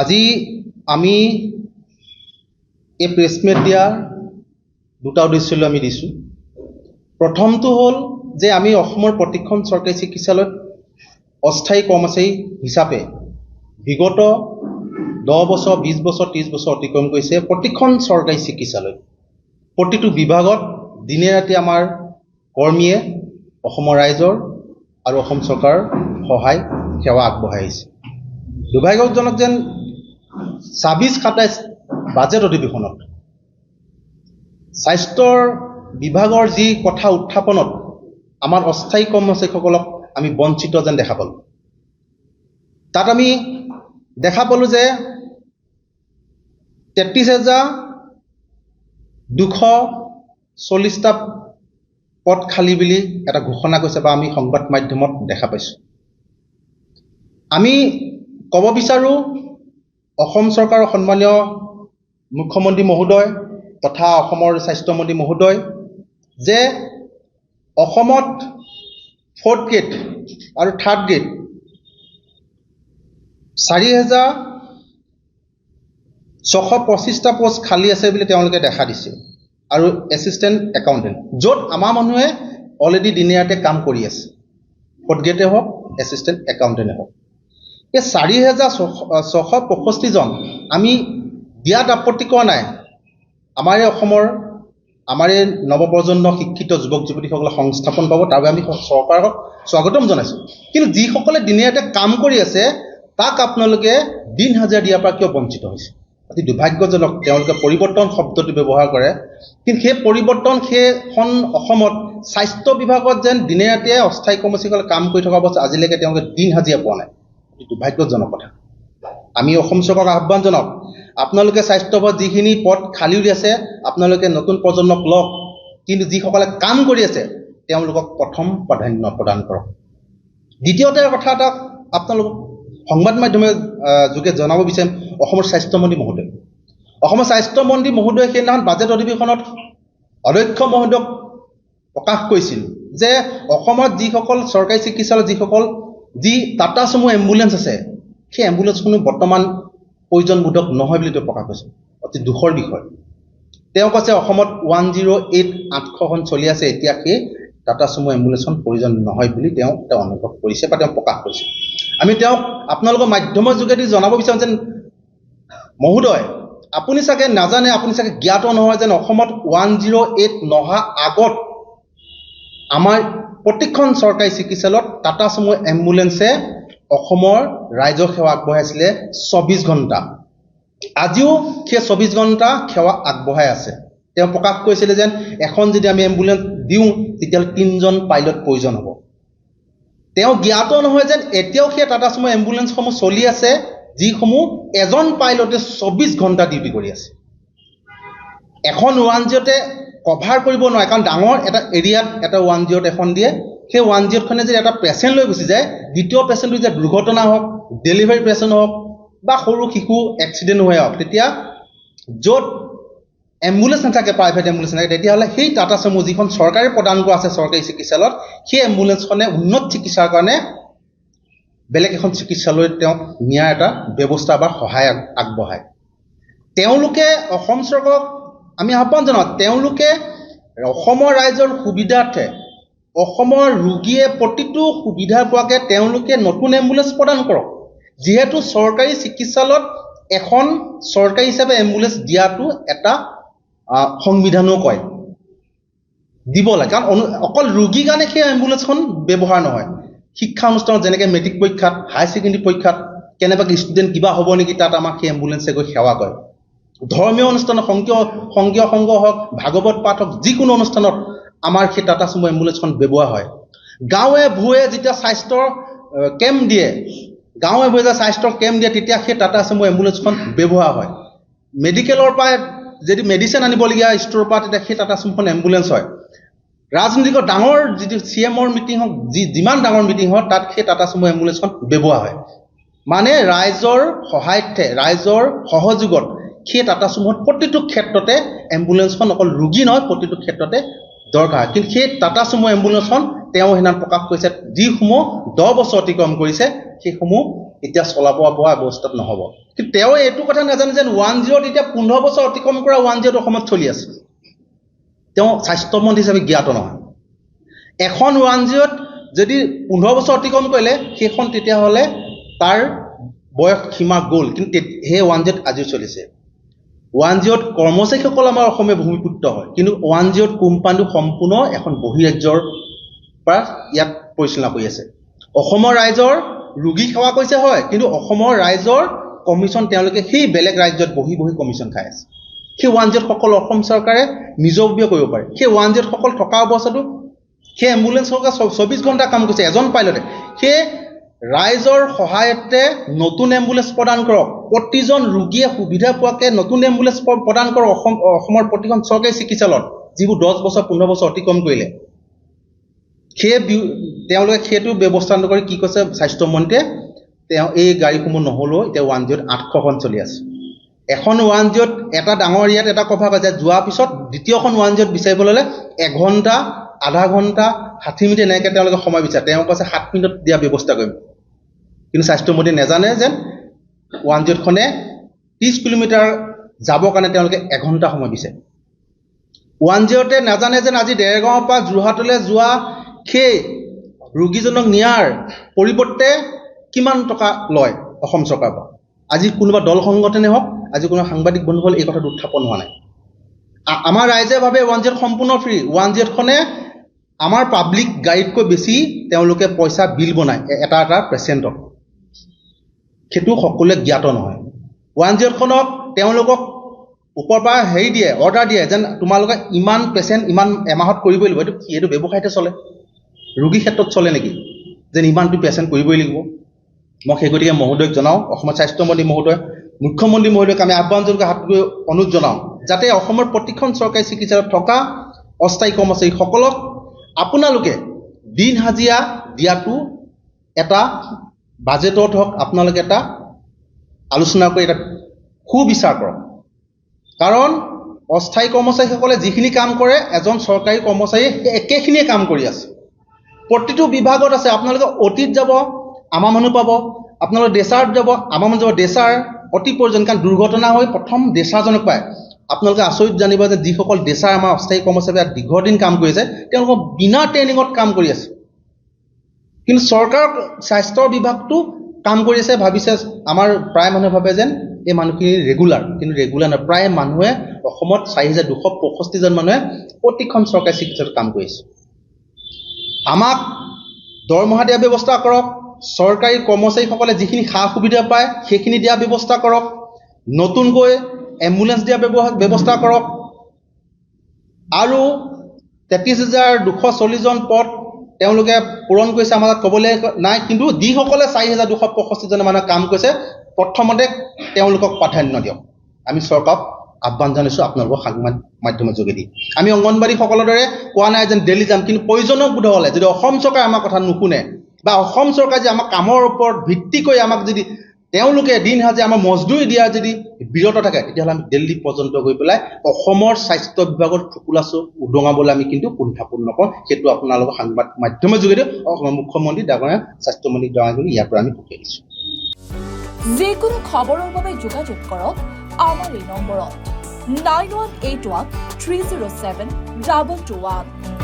আজি আমি এই প্ৰেছ মিট দিয়াৰ দুটা উদ্দেশ্য লৈ আমি দিছোঁ। প্ৰথমটো হ'ল যে আমি অসমৰ প্ৰতিখন চৰকাৰী চিকিৎসালয়ত অস্থায়ী কৰ্মচাৰী হিচাপে বিগত 10 বছৰ 20 বছৰ 30 বছৰ অতিক্ৰম কৰিছে। প্ৰতিখন চৰকাৰী চিকিৎসালয়ত প্ৰতিটো বিভাগত দিনে ৰাতি আমাৰ কৰ্মীয়ে অসমৰ ৰাইজৰ আৰু অসম চৰকাৰৰ সহায় সেৱা আগবঢ়াই আহিছে। দুৰ্ভাগ্যজনক যেন 26-27 বাজেট অধিৱেশনত স্বাস্থ্যৰ বিভাগৰ যি কথা উত্থাপনত আমাৰ অস্থায়ী কৰ্মচাৰীসকলক আমি বঞ্চিত যেন দেখা পালোঁ। তাত আমি দেখা পালোঁ যে 33,240টা পদ খালী বুলি এটা ঘোষণা কৰিছে বা আমি সংবাদ মাধ্যমত দেখা পাইছোঁ। আমি ক'ব বিচাৰোঁ অসম চৰকাৰৰ সন্মানীয় মুখ্যমন্ত্ৰী মহোদয় তথা অসমৰ স্বাস্থ্যমন্ত্ৰী মহোদয় যে অসমত 4th গ্ৰেড আৰু 3rd গ্ৰেড 4,625টা পোষ্ট খালী আছে বুলি তেওঁলোকে দেখা দিছে আৰু এছিষ্টেণ্ট একাউণ্টেণ্ট, য'ত আমাৰ মানুহে অলৰেডি দিনে ৰাতে কাম কৰি আছে, 4th গ্ৰেডে হওক এছিষ্টেণ্ট একাউণ্টেণ্টে হওক। এই 4,665জন আমি দিয়াত আপত্তি কৰা নাই। আমাৰ এই অসমৰ আমাৰ এই নৱপ্ৰজন্ম শিক্ষিত যুৱক যুৱতীসকলে সংস্থাপন পাব, তাৰ বাবে আমি চৰকাৰক স্বাগতম জনাইছোঁ। কিন্তু যিসকলে দিনে ৰাতে কাম কৰি আছে তাক আপোনালোকে দিন হাজিৰা দিয়াৰ পৰা কিয় বঞ্চিত হৈছে? অতি দুৰ্ভাগ্যজনক। তেওঁলোকে পৰিৱৰ্তন শব্দটো ব্যৱহাৰ কৰে, কিন্তু সেই পৰিৱৰ্তন সেইখন অসমত স্বাস্থ্য বিভাগত যেন দিনে ৰাতিয়ে অস্থায়ী কৰ্মচাৰীসকলে কাম কৰি থকা অৱস্থা আজিলৈকে তেওঁলোকে দিন হাজিৰা পোৱা নাই। অতি দুৰ্ভাগ্যজনক কথা। আমি অসম চৰকাৰক আহ্বান জনাওক, আপোনালোকে স্বাস্থ্য বিভাগত যিখিনি পদ খালী উলিয়াইছে আপোনালোকে নতুন প্ৰজন্মক লওক, কিন্তু যিসকলে কাম কৰি আছে তেওঁলোকক প্ৰথম প্ৰাধান্য প্ৰদান কৰক। দ্বিতীয়তে কথা এটা আপোনালোকক সংবাদ মাধ্যমৰ যোগে জনাব বিচাৰিম। অসমৰ স্বাস্থ্যমন্ত্ৰী মহোদয়ে সেইদিনাখন বাজেট অধিৱেশনত অধ্যক্ষ মহোদয়ক প্ৰকাশ কৰিছিল যে অসমত যিসকল চৰকাৰী চিকিৎসালয়ত যি টাটা চুমু এম্বুলেঞ্চ আছে সেই এম্বুলেঞ্চসমূহ বৰ্তমান প্ৰয়োজনবোধক নহয় বুলি তেওঁ প্ৰকাশ কৰিছে। অতি দুখৰ বিষয়। তেওঁ কৈছে অসমত 108 800খন চলি আছে, এতিয়া সেই টাটা চুমু এম্বুলেঞ্চখন প্ৰয়োজন নহয় বুলি তেওঁ অনুভৱ কৰিছে বা তেওঁ প্ৰকাশ কৰিছে। আমি তেওঁক আপোনালোকৰ মাধ্যমৰ যোগেদি জনাব বিচাৰোঁ যেন মহোদয় আপুনি চাগে নাজানে, আপুনি চাগে জ্ঞাত নহয় যেন অসমত 108 নহা আগত আমাৰ প্ৰতিখন চৰকাৰী চিকিৎসালয়ত টাটা চুমু এম্বুলেঞ্চে অসমৰ ৰাইজক সেৱা আগবঢ়াইছিলে 24 ঘণ্টা। আজিও সেই 24 ঘণ্টা সেৱা আগবঢ়াই আছে। তেওঁ প্ৰকাশ কৰিছিলে যেন এখন যদি আমি এম্বুলেঞ্চ দিওঁ তেতিয়াহ'লে 3জন পাইলট প্ৰয়োজন হ'ব। তেওঁ জ্ঞাত নহয় যেন এতিয়াও সেই টাটা চুমু এম্বুলেঞ্চসমূহ চলি আছে যিসমূহ এজন পাইলটে 24 ঘণ্টা ডিউটি কৰি আছে। এখন 108 কভাৰ কৰিব নোৱাৰে, কাৰণ ডাঙৰ এটা এৰিয়াত এটা 108 এখন দিয়ে। সেই 108খনে যদি এটা পেচেণ্ট লৈ গুচি যায়, দ্বিতীয় পেচেণ্টটো যে দুৰ্ঘটনা হওক, ডেলিভাৰী পেচেণ্ট হওক বা সৰু শিশু এক্সিডেণ্ট হৈ হওক, তেতিয়া য'ত এম্বুলেঞ্চ নাথাকে, প্ৰাইভেট এম্বুলেঞ্চ নাথাকে, তেতিয়াহ'লে সেই টাটা চুমু যিখন চৰকাৰে প্ৰদান কৰা আছে চৰকাৰী চিকিৎসালয়ত, সেই এম্বুলেঞ্চখনে উন্নত চিকিৎসাৰ কাৰণে বেলেগ এখন চিকিৎসালয়ত তেওঁক নিয়াৰ এটা ব্যৱস্থা বা সহায় আগবঢ়ায়। তেওঁলোকে অসম চৰকাৰক আমি আহ্বান জনাওঁ, তেওঁলোকে অসমৰ ৰাইজৰ সুবিধাৰ্থে অসমৰ ৰোগীয়ে প্ৰতিটো সুবিধা পোৱাকৈ তেওঁলোকে নতুন এম্বুলেঞ্চ প্ৰদান কৰক। যিহেতু চৰকাৰী চিকিৎসালয়ত এখন চৰকাৰী হিচাপে এম্বুলেঞ্চ দিয়াটো এটা সংবিধানো কয় দিব লাগে, কাৰণ অকল ৰোগীৰ কাৰণে সেই এম্বুলেঞ্চখন ব্যৱহাৰ নহয়। শিক্ষা অনুষ্ঠানত যেনেকৈ মেট্ৰিক পৰীক্ষাত, হায়াৰ ছেকেণ্ডেৰী পৰীক্ষাত কেনেবাকৈ ষ্টুডেণ্ট কিবা হ'ব নেকি, তাত আমাক সেই এম্বুলেঞ্চে গৈ সেৱা কৰে। ধৰ্মীয় অনুষ্ঠানত সংঘীয় সংঘ হওক, ভাগৱত পাঠ হওক, যিকোনো অনুষ্ঠানত আমাৰ সেই টাটা চুমু এম্বুলেঞ্চখন ব্যৱহাৰ হয়। গাঁৱে ভূঞে যেতিয়া স্বাস্থ্যৰ কেম্প দিয়ে, তেতিয়া সেই টাটা চুমু এম্বুলেঞ্চখন ব্যৱহাৰ হয়। মেডিকেলৰ পৰা যদি মেডিচিন আনিবলগীয়া ষ্ট'ৰৰ পৰা, তেতিয়া সেই টাটা চুমুখন এম্বুলেঞ্চ হয়। ৰাজনৈতিকৰ ডাঙৰ যিটো CMৰ মিটিং হওক, যিমান ডাঙৰ মিটিং হওক, তাত সেই টাটা চুমু এম্বুলেঞ্চখন ব্যৱহাৰ হয়। মানে ৰাইজৰ সহায়াৰ্থে, ৰাইজৰ সহযোগত সেই টাটা চুমুত প্ৰতিটো ক্ষেত্ৰতে এম্বুলেঞ্চখন অকল ৰোগী নহয়, প্ৰতিটো ক্ষেত্ৰতে দৰকাৰ। কিন্তু সেই টাটা চুমু এম্বুলেঞ্চখন তেওঁ সেইদিনা প্ৰকাশ কৰিছে যিসমূহ 10 বছৰ অতিক্ৰম কৰিছে সেইসমূহ এতিয়া চলাব পৰা অৱস্থাত নহ'ব। কিন্তু তেওঁ এইটো কথা নাজানে যেন 1-0 এতিয়া 15 বছৰ অতিক্ৰম কৰা 1-0 অসমত চলি আছে। তেওঁ স্বাস্থ্যমন্ত্ৰী হিচাপে জ্ঞাত নহয়। এখন 1-0 যদি 15 বছৰ অতিক্ৰম কৰিলে সেইখন তেতিয়াহ'লে তাৰ বয়স সীমা গ'ল, কিন্তু সেই 1-0 আজিও চলিছে। 1-0 কৰ্মচাৰীসকল আমাৰ অসমীয়া ভূমিপুত্ৰ হয়, কিন্তু 1-0 কোম্পানীটো সম্পূৰ্ণ এখন বহিৰাজ্যৰ পৰা ইয়াত পৰিচালনা কৰি আছে। অসমৰ ৰাইজৰ ৰোগী সেৱা কৰিছে হয়, কিন্তু অসমৰ ৰাইজৰ কমিশ্যন তেওঁলোকে সেই বেলেগ ৰাজ্যত বহি কমিশ্যন খাই আছে। সেই 1-0 সকল অসম চৰকাৰে নিজাববীয়া কৰিব পাৰে। সেই 1-0 সকল থকা অৱস্থাটো সেই এম্বুলেঞ্চ সকলে 24 ঘণ্টা কাম কৰিছে এজন পাইলটে। সেই ৰাইজৰ সহায়তে নতুন এম্বুলেঞ্চ প্ৰদান কৰক, প্ৰতিজন ৰোগীয়ে সুবিধা পোৱাকৈ নতুন এম্বুলেঞ্চ প্ৰদান কৰক অসমৰ প্ৰতিখন চৰকাৰী চিকিৎসালয়ত, যিবোৰ 10 বছৰ 15 বছৰ অতিক্ৰম কৰিলে। তেওঁলোকে সেইটো ব্যৱস্থা নকৰি কি কৈছে স্বাস্থ্যমন্ত্ৰীয়ে, তেওঁ এই গাড়ীসমূহ নহ'লেও এতিয়া 1-0 800খন চলি আছে। এখন 1-0 এটা ডাঙৰ ইয়াত এটা কথা কৈছে, যোৱাৰ পিছত দ্বিতীয়খন 1-0 বিচাৰিবলৈ হ'লে 1 ঘণ্টা, আধা ঘণ্টা, 60 মিনিট এনেকৈ তেওঁলোকে সময় বিচাৰে। তেওঁ কৈছে 7 মিনিটত দিয়াৰ ব্যৱস্থা কৰিম। কিন্তু স্বাস্থ্যমন্ত্ৰী নাজানে যেন 1-0খনে 30 কিলোমিটাৰ যাবৰ কাৰণে তেওঁলোকে 1 ঘণ্টা সময় দিছে। 1-0তে নাজানে যেন আজি দেৰগাঁৱৰ পৰা যোৰহাটলৈ যোৱা সেই ৰোগীজনক নিয়াৰ পৰিৱৰ্তে কিমান টকা লয় অসম চৰকাৰৰ পৰা। আজি কোনোবা দল সংগঠনে হওক, আজি কোনো সাংবাদিক বন্ধুসকল এই কথাটো উত্থাপন হোৱা নাই। আমাৰ ৰাইজে ভাবে 1-0 সম্পূৰ্ণ ফ্ৰী। 1-0খনে আমাৰ পাব্লিক গাড়ীতকৈ বেছি তেওঁলোকে পইচা বিল বনায় এটা পেচেণ্টক। সেইটো সকলোৱে জ্ঞাত নহয়। 1-0খনক তেওঁলোকক ওপৰৰ পৰা দিয়ে, অৰ্ডাৰ দিয়ে যেন তোমালোকে ইমান পেচেণ্ট ইমান এমাহত কৰিবই লাগিব। এইটো ব্যৱসায়তে চলে, ৰোগীৰ ক্ষেত্ৰত চলে নেকি যেন ইমানটো পেচেণ্ট কৰিবই লাগিব। মই সেই গতিকে মহোদয়ক জনাওঁ, অসমৰ স্বাস্থ্যমন্ত্ৰী মহোদয়, মুখ্যমন্ত্ৰী মহোদয়ক আমি আহ্বানযোগে হাত গৈ অনুৰোধ জনাওঁ যাতে অসমৰ প্ৰতিখন চৰকাৰী চিকিৎসালয়ত থকা অস্থায়ী কৰ্মচাৰীসকলক আপোনালোকে দিন হাজিৰা দিয়াটো এটা বাজেটত হওক আপোনালোকে এটা আলোচনা কৰি এটা সুবিচাৰ কৰক। কাৰণ অস্থায়ী কৰ্মচাৰীসকলে যিখিনি কাম কৰে এজন চৰকাৰী কৰ্মচাৰীয়ে সেই একেখিনিয়ে কাম কৰি আছে। প্ৰতিটো বিভাগত আছে। আপোনালোকে অতীত যাব আমাৰ মানুহ পাব, আপোনালোকে ডেচাৰত যাব আমাৰ মানুহ যাব। ডেচাৰ অতি প্ৰয়োজন, কাৰণ দুৰ্ঘটনা হৈ প্ৰথম ডেচাৰজনক পায়। আপোনালোকে আচৰিত জানিব যে যিসকল ডেচাৰ আমাৰ অস্থায়ী কৰ্মচাৰী দীৰ্ঘদিন কাম কৰিছে তেওঁলোকক বিনা ট্ৰেইনিঙত কাম কৰি আছে। কিন্তু চৰকাৰৰ স্বাস্থ্য বিভাগটো কাম কৰি আছে, ভাবিছে আমাৰ প্ৰায় মানুহে ভাবে যেন এই মানুহখিনি ৰেগুলাৰ, কিন্তু ৰেগুলাৰ নহয়। প্ৰায় মানুহে অসমত 4265জন মানুহে প্ৰতিখন চৰকাৰী চিকিৎসালয়ত কাম কৰি আছে। আমাক দৰমহা দিয়াৰ ব্যৱস্থা কৰক, চৰকাৰী কৰ্মচাৰীসকলে যিখিনি সা সুবিধা পায় সেইখিনি দিয়াৰ ব্যৱস্থা কৰক, নতুনকৈ এম্বুলেঞ্চ দিয়াৰ ব্যৱস্থা কৰক, আৰু 33,240জন পদ তেওঁলোকে পূৰণ কৰিছে। আমাৰ ক'বলৈ নাই, কিন্তু যিসকলে 4,265জন মানুহে কাম কৰিছে প্ৰথমতে তেওঁলোকক প্ৰাধান্য দিয়ক। আমি চৰকাৰক আহ্বান জনাইছোঁ আপোনালোকৰ সাংবাদিক মাধ্যমৰ যোগেদি। আমি অংগনবাড়ীসকলৰ দৰে কোৱা নাই যেন দিল্লী যাম, কিন্তু প্ৰয়োজনীয় বোধ হ'লে যদি অসম চৰকাৰে আমাৰ কথা নুশুনে বা অসম চৰকাৰে যদি আমাৰ কামৰ ওপৰত ভিত্তি কৰি আমাক যদি তেওঁলোকে দিন হাজিৰা আমাৰ মজদুৰি দিয়া যদি বিৰত থাকে, তেতিয়াহ'লে আমি দিল্লী পৰ্যন্ত গৈ পেলাই অসমৰ স্বাস্থ্য বিভাগত ফুকুলাচু উদঙাবলৈ আমি কিন্তু কুণ্ঠাবোধ নকৰোঁ। সেইটো আপোনালোকৰ সাংবাদিক মাধ্যমৰ যোগেদি অসমৰ মুখ্যমন্ত্ৰী ডাঙৰীয়া স্বাস্থ্যমন্ত্ৰী ডাঙৰীয়া ইয়াৰ পৰা আমি পঠিয়াই দিছোঁ। যিকোনো খবৰৰ বাবে যোগাযোগ কৰক আমাৰ এই নম্বৰত 9181 307 221।